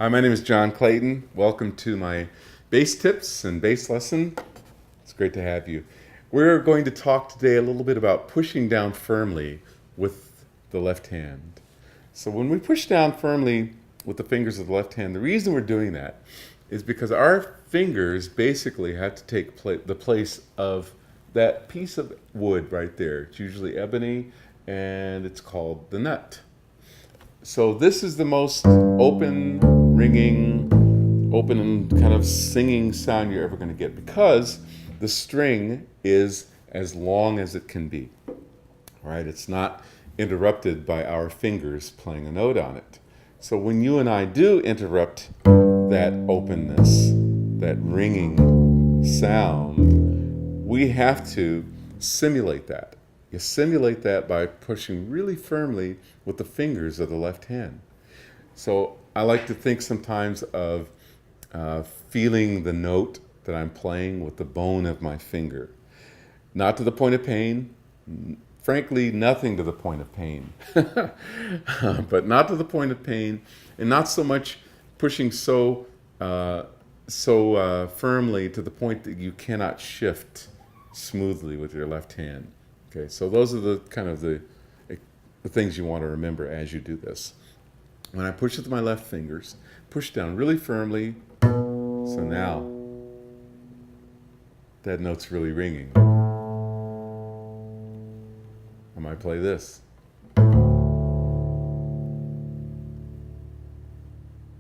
Hi, my name is John Clayton. Welcome to my bass tips and bass lesson. It's great to have you. We're going to talk today a little bit about pushing down firmly with the left hand. So when we push down firmly with the fingers of the left hand, the reason we're doing that is because our fingers basically have to take the place of that piece of wood right there. It's usually ebony and it's called the nut. So this is the most open, ringing, open and kind of singing sound you're ever going to get because the string is as long as it can be. Right? It's not interrupted by our fingers playing a note on it. So when you and I do interrupt that openness, that ringing sound, we have to simulate that. You simulate that by pushing really firmly with the fingers of the left hand. So I like to think sometimes of feeling the note that I'm playing with the bone of my finger. Not to the point of pain, frankly, nothing to the point of pain, but not to the point of pain, and not so much pushing so firmly to the point that you cannot shift smoothly with your left hand. Okay, so those are the kind of the things you want to remember as you do this. When I push with my left fingers, push down really firmly. So now that note's really ringing. I might play this.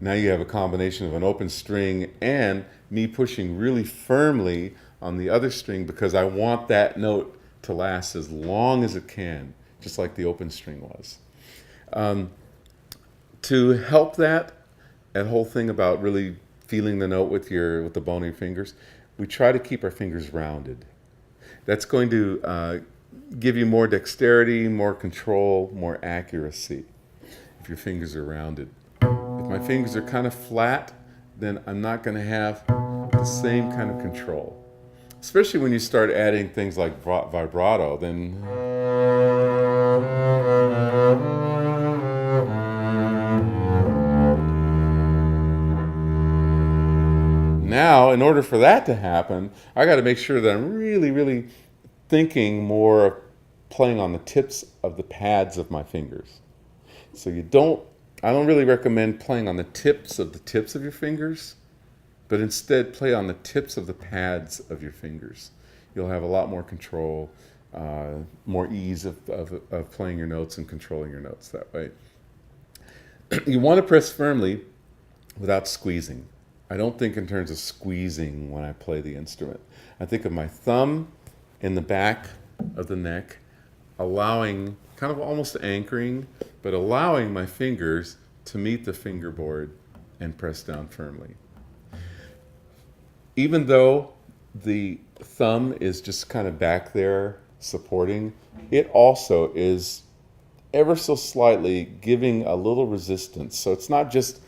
Now you have a combination of an open string and me pushing really firmly on the other string because I want that note to last as long as it can, just like the open string was. To help that whole thing about really feeling the note with the bone of your fingers, we try to keep our fingers rounded. That's going to give you more dexterity, more control, more accuracy if your fingers are rounded. If my fingers are kind of flat, then I'm not going to have the same kind of control. Especially when you start adding things like vibrato, then now, in order for that to happen, I got to make sure that I'm really, really thinking more of playing on the tips of the pads of my fingers. So I don't really recommend playing on the tips of your fingers, but instead play on the tips of the pads of your fingers. You'll have a lot more control, more ease of playing your notes and controlling your notes that way. You want to press firmly without squeezing. I don't think in terms of squeezing when I play the instrument. I think of my thumb in the back of the neck, allowing, kind of almost anchoring, but allowing my fingers to meet the fingerboard and press down firmly. Even though the thumb is just kind of back there supporting, it also is ever so slightly giving a little resistance. So it's not just,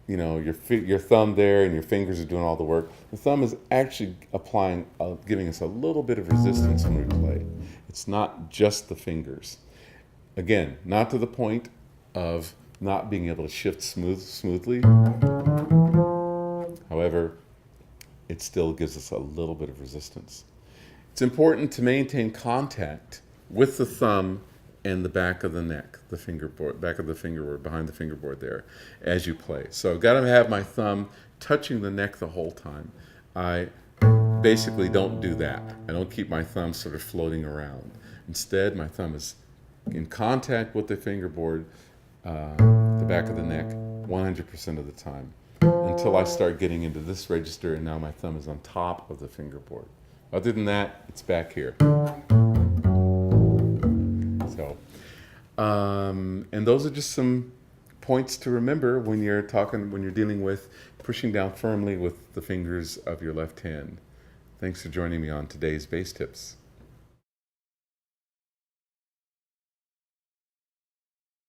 your thumb there and your fingers are doing all the work. The thumb is actually giving us a little bit of resistance when we play. It's not just the fingers. Again, not to the point of not being able to shift smoothly. However, it still gives us a little bit of resistance. It's important to maintain contact with the thumb and the back of the neck, the fingerboard, back of the fingerboard, behind the fingerboard there, as you play. So I've got to have my thumb touching the neck the whole time. I basically don't do that. I don't keep my thumb sort of floating around. Instead, my thumb is in contact with the fingerboard, the back of the neck, 100% of the time, until I start getting into this register, and now my thumb is on top of the fingerboard. Other than that, it's back here. So, and those are just some points to remember when you're dealing with pushing down firmly with the fingers of your left hand. Thanks for joining me on today's Bass Tips.